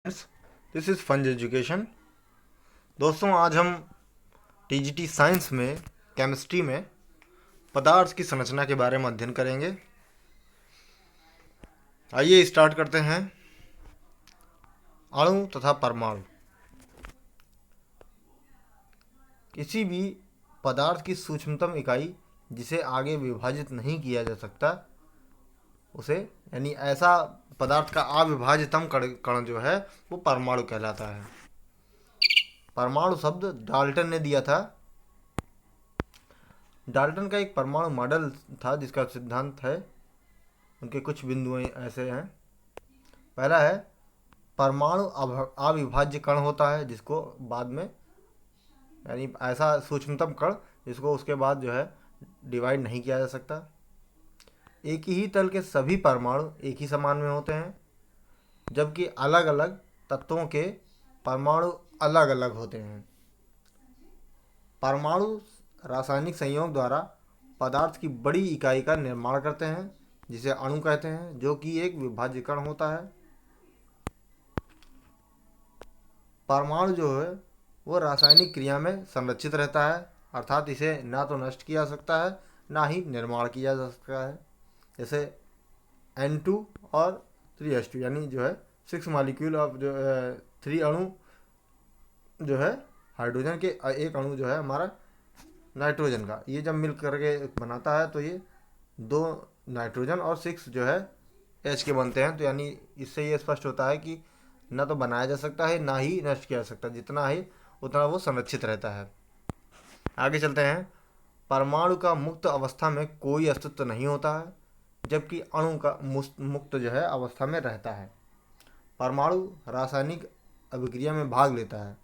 This is fun education. दोस्तों, आज हम टीजीटी साइंस में केमिस्ट्री में पदार्थ की संरचना के बारे में अध्ययन करेंगे। आइए स्टार्ट करते हैं। अणु तथा परमाणु। किसी भी पदार्थ की सूक्ष्मतम इकाई जिसे आगे विभाजित नहीं किया जा सकता उसे, यानी ऐसा पदार्थ का अविभाज्यतम कण जो है वो परमाणु कहलाता है। परमाणु शब्द डाल्टन ने दिया था। डाल्टन का एक परमाणु मॉडल था जिसका सिद्धांत है, उनके कुछ बिंदु ऐसे हैं। पहला है परमाणु अविभाज्य कण होता है, जिसको बाद में, यानी ऐसा सूक्ष्मतम कण जिसको उसके बाद जो है डिवाइड नहीं किया जा सकता। एक ही तल के सभी परमाणु एक ही समान में होते हैं, जबकि अलग अलग तत्वों के परमाणु अलग अलग होते हैं। परमाणु रासायनिक संयोग द्वारा पदार्थ की बड़ी इकाई का निर्माण करते हैं, जिसे अणु कहते हैं, जो कि एक विभाज्य कण होता है। परमाणु जो है वो रासायनिक क्रिया में संरक्षित रहता है, अर्थात इसे ना तो नष्ट किया जा सकता है ना ही निर्माण किया जा सकता है। जैसे N2 और 3H2, यानी जो है 6 मॉलिक्यूल ऑफ जो 3 अणु जो है हाइड्रोजन के, एक अणु जो है हमारा नाइट्रोजन का, ये जब मिल करके बनाता है तो ये 2 नाइट्रोजन और 6 जो है H के बनते हैं। तो यानी इससे ये स्पष्ट होता है कि ना तो बनाया जा सकता है ना ही नष्ट किया जा सकता, जितना है उतना वो संरक्षित रहता है। आगे चलते हैं। परमाणु का मुक्त अवस्था में कोई अस्तित्व नहीं होता है, जबकि अणु का मुक्त जो है अवस्था में रहता है। परमाणु रासायनिक अभिक्रिया में भाग लेता है,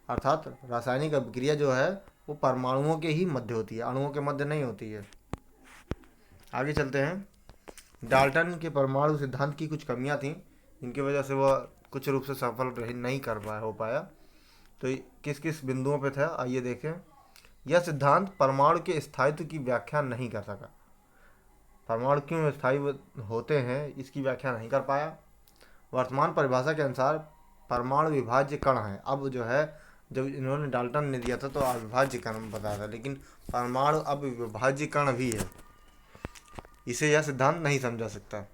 अर्थात रासायनिक अभिक्रिया जो है वो परमाणुओं के ही मध्य होती है, अणुओं के मध्य नहीं होती है। आगे चलते हैं। डाल्टन के परमाणु सिद्धांत की कुछ कमियां थीं, जिनकी वजह से वह कुछ रूप से सफल नहीं हो पाया। तो किस किस बिंदुओं पे था, आइए देखें। यह सिद्धांत परमाणु के स्थायित्व की व्याख्या नहीं कर सका। परमाणु क्यों स्थायी होते हैं इसकी व्याख्या नहीं कर पाया। वर्तमान परिभाषा के अनुसार परमाणु विभाज्य कण है। अब जो है, जब इन्होंने डाल्टन ने दिया था तो अविभाज्य कण बताया था, लेकिन परमाणु अब विभाज्य कण भी है, इसे यह सिद्धांत नहीं समझा सकता।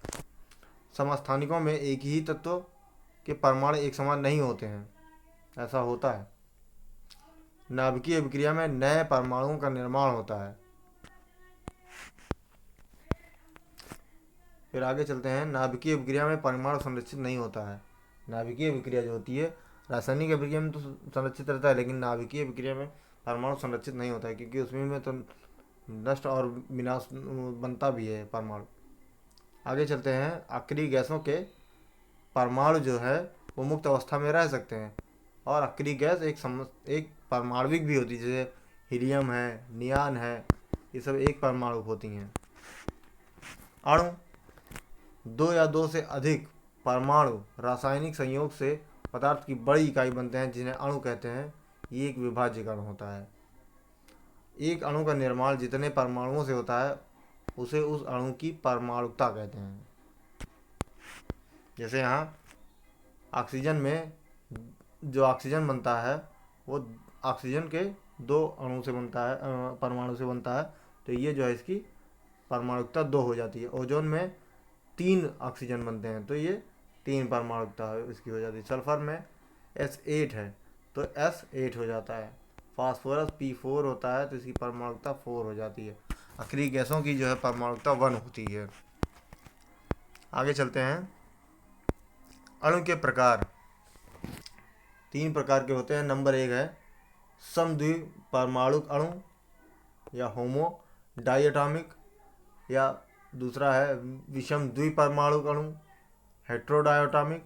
समस्थानिकों में एक ही तत्व के परमाणु एक समान नहीं होते हैं, ऐसा होता है। नाभिकीय अभिक्रिया में नए परमाणुओं का निर्माण होता है। फिर आगे चलते हैं। नाभिकीय अभिक्रिया में परमाणु संरक्षित नहीं होता है। नाभिकीय अभिक्रिया जो होती है, रासायनिक अभिक्रिया में तो संरक्षित रहता है, लेकिन नाभिकीय अभिक्रिया में परमाणु संरक्षित नहीं होता है, क्योंकि उसमें में तो नष्ट और विनाश बनता भी है परमाणु। आगे चलते हैं। अक्रिय गैसों के परमाणु जो है वो मुक्त अवस्था में रह सकते हैं, और अक्रिय गैस एक परमाणविक भी होती है, जैसे हीलियम है, नियान है, ये सब एक परमाणु होती हैं। अणु, दो या दो से अधिक परमाणु रासायनिक संयोग से पदार्थ की बड़ी इकाई बनते हैं, जिन्हें अणु कहते हैं। ये एक विभाज्य कण होता है। एक अणु का निर्माण जितने परमाणुओं से होता है उसे उस अणु की परमाणुकता कहते हैं। जैसे यहाँ ऑक्सीजन में जो ऑक्सीजन बनता है वो ऑक्सीजन के 2 अणु से बनता है, परमाणु से बनता है, तो ये जो है इसकी परमाणुकता 2 हो जाती है। ओजोन में 3 ऑक्सीजन बनते हैं, तो ये 3 परमाणुकता इसकी हो जाती है। सल्फर में S8 है तो S8 हो जाता है। फास्फोरस P4 होता है तो इसकी परमाणुकता 4 हो जाती है। अक्रिय गैसों की जो है परमाणुकता 1 होती है। आगे चलते हैं। अणु के प्रकार 3 प्रकार के होते हैं। नंबर 1 है समद्विपरमाणुक अणु या होमो डाइएटॉमिक, या दूसरा है विषम द्विपरमाणुक अणु हेट्रोडायटॉमिक,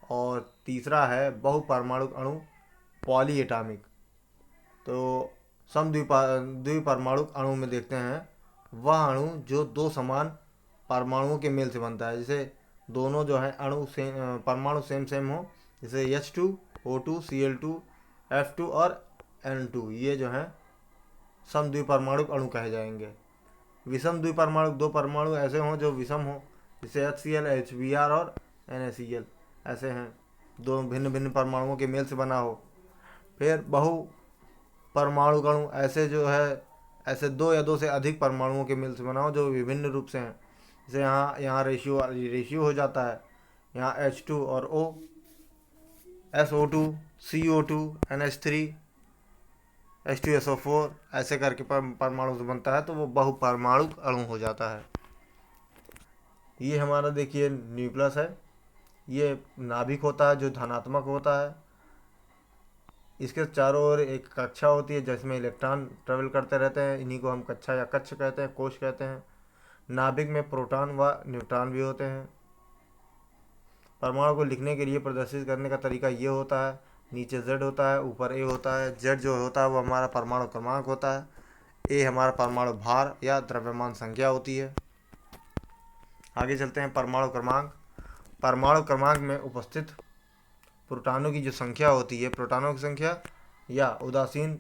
और तीसरा है बहुपरमाणुक अणु पॉलीएटॉमिक। तो द्विपरमाणुक अणु में देखते हैं वह अणु जो 2 समान परमाणुओं के मेल से बनता है, जैसे दोनों जो है अणु से परमाणु सेम हो, जैसे H2 O2 Cl2 F2 और N2, ये जो है समद्विपरमाणुक अणु कहे जाएंगे। विषम द्विपरमाणुक 2 परमाणु ऐसे हों जो विषम हो, जैसे HCl HBr और NaCl ऐसे हैं। दो भिन्न भिन्न परमाणुओं के मेल से बना हो। फिर बहु परमाणु अणु ऐसे जो है, ऐसे दो या दो से अधिक परमाणुओं के मेल से बना हो जो विभिन्न रूप से हैं। जैसे यहाँ रेशियो रेशियो हो जाता है, यहाँ H2 और O, SO2, CO2, NH3, H2SO4 ऐसे करके परमाणु से बनता है, तो वो बहुपरमाणु अणु हो जाता है। ये हमारा देखिए न्यूक्लियस है। ये नाभिक होता है जो धनात्मक होता है। इसके चारों ओर एक कक्षा होती है जिसमें इलेक्ट्रॉन ट्रेवल करते रहते हैं। इन्हीं को हम कक्षा या कक्ष कहते हैं, कोश कहते हैं। नाभिक में प्रोटॉन व न्यूट्रॉन भी होते हैं। परमाणु को लिखने के लिए प्रदर्शित करने का तरीका ये होता है, नीचे Z होता है, ऊपर A होता है। Z जो होता है वो हमारा परमाणु क्रमांक होता है, A हमारा परमाणु भार या द्रव्यमान संख्या होती है। आगे चलते हैं परमाणु क्रमांक। परमाणु क्रमांक में उपस्थित प्रोटॉनों की जो संख्या होती है, प्रोटॉनों की संख्या या उदासीन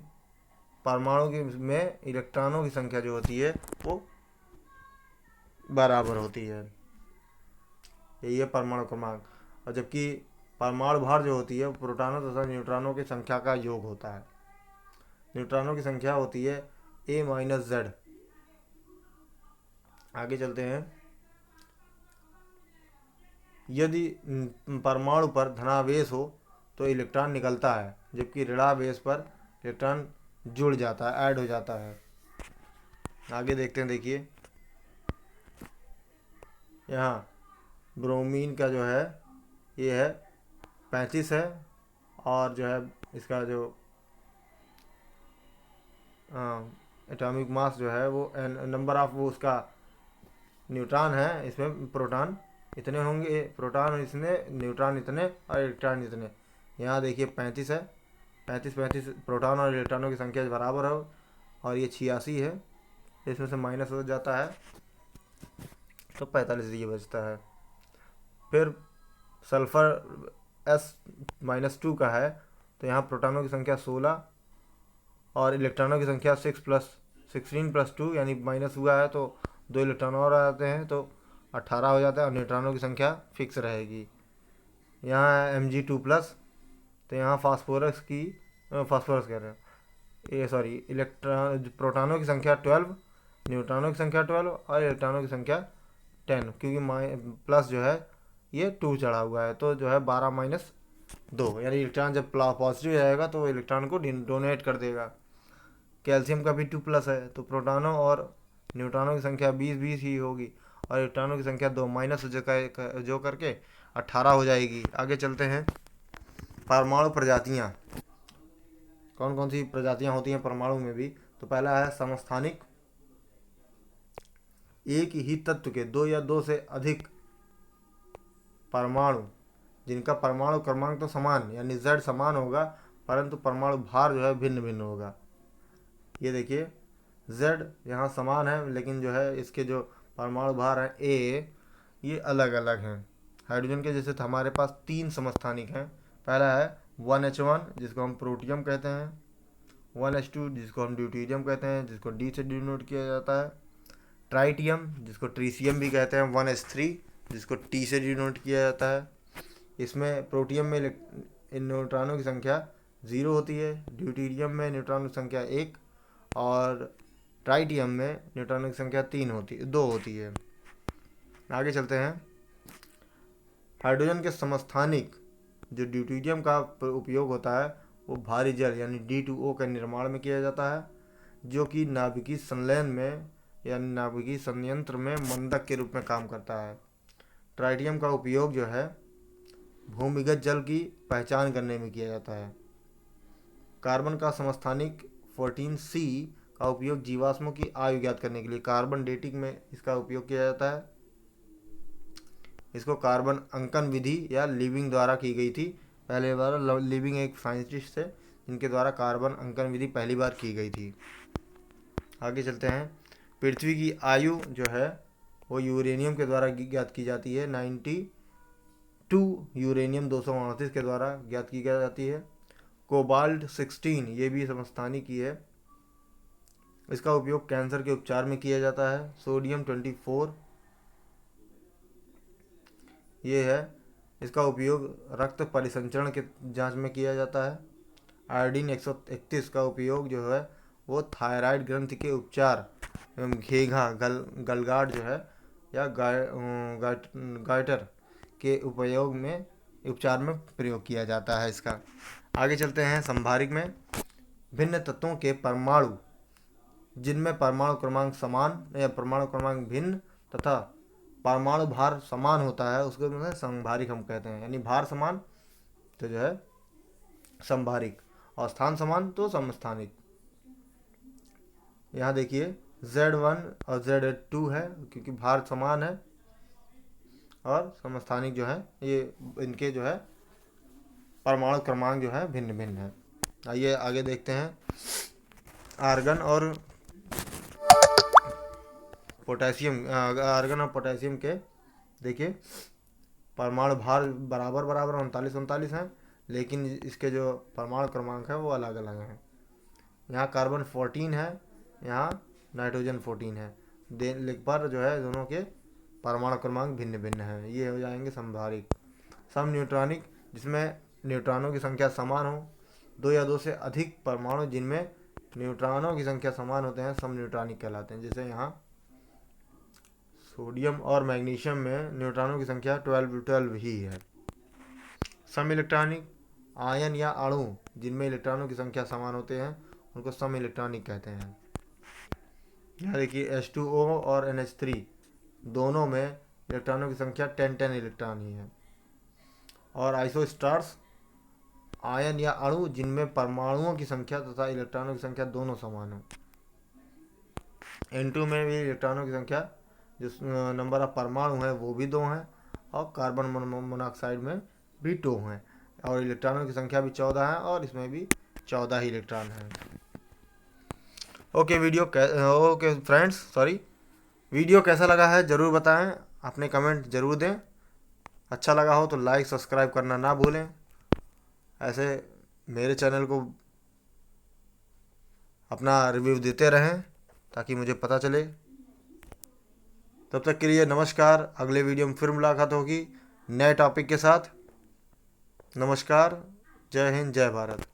परमाणु की में इलेक्ट्रॉनों की संख्या जो होती है वो बराबर होती है। यही है परमाणु क्रमांक। और जबकि परमाणु भार जो होती है वो प्रोटॉनों तथा न्यूट्रॉनों की संख्या का योग होता है। न्यूट्रॉनों की संख्या होती है A-Z। आगे चलते हैं। यदि परमाणु पर धनावेश हो तो इलेक्ट्रॉन निकलता है, जबकि ऋणावेश पर इलेक्ट्रॉन जुड़ जाता है, ऐड हो जाता है। आगे देखते हैं। देखिए यहाँ ब्रोमीन का जो है ये है 35 है, और जो है इसका जो एटॉमिक मास जो है वो नंबर ऑफ वो उसका न्यूट्रॉन है, इसमें प्रोटॉन इतने होंगे, प्रोटॉन इतने, न्यूट्रॉन इतने और इलेक्ट्रॉन इतने। यहाँ देखिए 35 है, 35 प्रोटॉन और इलेक्ट्रॉनों की संख्या बराबर हो, और ये 86 है, इसमें से माइनस हो जाता है तो 45 ये बचता है। फिर सल्फर S-2 का है, तो यहाँ प्रोटॉनों की संख्या 16 और इलेक्ट्रॉनों की संख्या 16 + 2 यानी माइनस हुआ है तो 2 इलेक्ट्रॉन और आ जाते हैं तो 18 हो जाता है, और न्यूट्रॉनों की संख्या फिक्स रहेगी। यहाँ Mg2+, तो यहाँ फास्फोरस कह रहे हैं ये, सॉरी, प्रोटॉनों की संख्या 12, न्यूट्रॉनों की संख्या 12 और इलेक्ट्रॉनों की संख्या 10, क्योंकि प्लस जो है ये 2 चढ़ा हुआ है, तो जो है 12-2, यानी इलेक्ट्रॉन जब पॉजिटिव जाएगा तो इलेक्ट्रॉन को डोनेट कर देगा। कैल्शियम का भी 2+ है, तो प्रोटॉनों और न्यूट्रॉनों की संख्या 20-20 ही होगी, और इलेक्ट्रॉनों की संख्या 2 माइनस जो करके 18 हो जाएगी। आगे चलते हैं। परमाणु प्रजातियाँ, कौन कौन सी प्रजातियाँ होती हैं परमाणु में भी। तो पहला है समस्थानिक, एक ही तत्व के 2 या 2 से अधिक परमाणु जिनका परमाणु क्रमांक तो समान यानी Z समान होगा, परंतु परमाणु भार जो है भिन्न भिन्न होगा। ये देखिए Z यहाँ समान है, लेकिन जो है इसके जो परमाणु भार हैं A ये अलग अलग हैं। हाइड्रोजन के जैसे तो हमारे पास 3 समस्थानिक हैं। पहला है 1H1 जिसको हम प्रोटियम कहते हैं, 1H2 जिसको हम ड्यूटीरियम कहते हैं, जिसको D से डिनोट किया जाता है, ट्राइटियम जिसको ट्रीसियम भी कहते हैं, 1H3 जिसको T से डिनोट किया जाता है। इसमें प्रोटियम में न्यूट्रॉनों की संख्या 0 होती है, ड्यूटीरियम में न्यूट्रॉनों की संख्या 1 और ट्राइटियम में न्यूट्रॉनों की संख्या 2 होती है। आगे चलते हैं। हाइड्रोजन के समस्थानिक जो ड्यूटीरियम का उपयोग होता है वो भारी जल यानी D2O के निर्माण में किया जाता है, जो कि नाभिकीय संलयन में यानी नाभिकीय संयंत्र में मंदक के रूप में काम करता है। ट्राइटियम का उपयोग जो है भूमिगत जल की पहचान करने में किया जाता है। कार्बन का समस्थानिक 14C का उपयोग जीवाश्मों की आयु ज्ञात करने के लिए कार्बन डेटिंग में इसका उपयोग किया जाता है। इसको कार्बन अंकन विधि या लीविंग द्वारा की गई थी। पहले बार लीविंग एक साइंटिस्ट थे जिनके द्वारा कार्बन अंकन विधि पहली बार की गई थी। आगे चलते हैं। पृथ्वी की आयु जो है वो यूरेनियम के द्वारा ज्ञात की जाती है। 92 यूरेनियम 238 के द्वारा ज्ञात की जाती है। कोबाल्ट 16 ये भी समस्थानिक की है, इसका उपयोग कैंसर के उपचार में किया जाता है। सोडियम 24 ये है इसका उपयोग रक्त परिसंचरण के जांच में किया जाता है। आयोडीन 131 का उपयोग जो है वो थायराइड ग्रंथि के उपचार एवं घेघा गलगाट जो है या गाइटर के उपचार में प्रयोग किया जाता है इसका। आगे चलते हैं संभारिक में। भिन्न तत्वों के परमाणु जिनमें परमाणु क्रमांक समान या परमाणु क्रमांक भिन्न तथा परमाणु भार समान होता है उसको जो है संभारिक हम कहते हैं। यानी भार समान तो जो है संभारिक और स्थान समान तो समस्थानिक। यहाँ देखिए Z1 और Z2 है क्योंकि भार समान है और समस्थानिक जो है ये इनके जो है परमाणु क्रमांक जो है भिन्न भिन्न है। आइए आगे देखते हैं आर्गन और पोटेशियम के। देखिए परमाणु भार बराबर 39 हैं, लेकिन इसके जो परमाणु क्रमांक है वो अलग अलग हैं। यहाँ कार्बन 14 है, यहाँ नाइट्रोजन 14 है। पर जो है दोनों के परमाणु क्रमांक भिन्न भिन्न हैं। ये हो जाएंगे संभारिक। सम न्यूट्रॉनिक जिसमें न्यूट्रॉनों की संख्या समान हो। 2 या 2 से अधिक परमाणु जिनमें न्यूट्रॉनों की संख्या समान होते हैं सम न्यूट्रॉनिक कहलाते हैं। जैसे यहाँ सोडियम और मैग्नीशियम में न्यूट्रॉनों की संख्या 12 ही है। सम इलेक्ट्रॉनिक आयन या अणु जिनमें इलेक्ट्रॉनों की संख्या समान होते हैं उनको सम इलेक्ट्रॉनिक कहते हैं। यहाँ देखिए H2O और NH3 दोनों में इलेक्ट्रॉनों की संख्या 10 इलेक्ट्रॉन ही है। और आइसोस्टार्स आयन या अणु जिनमें परमाणुओं की संख्या तथा इलेक्ट्रॉनों की संख्या दोनों समान है। N2 में भी इलेक्ट्रॉनों की संख्या जो नंबर ऑफ परमाणु है वो भी 2 हैं और कार्बन मोनोऑक्साइड में भी 2 हैं और इलेक्ट्रॉनों की संख्या भी 14 है और इसमें भी 14 ही इलेक्ट्रॉन हैं। ओके फ्रेंड्स, वीडियो कैसा लगा है ज़रूर बताएं, अपने कमेंट ज़रूर दें। अच्छा लगा हो तो लाइक सब्सक्राइब करना ना भूलें। ऐसे मेरे चैनल को अपना रिव्यू देते रहें ताकि मुझे पता चले। तब तक के लिए नमस्कार। अगले वीडियो में फिर मुलाकात होगी नए टॉपिक के साथ। नमस्कार, जय हिंद, जय भारत।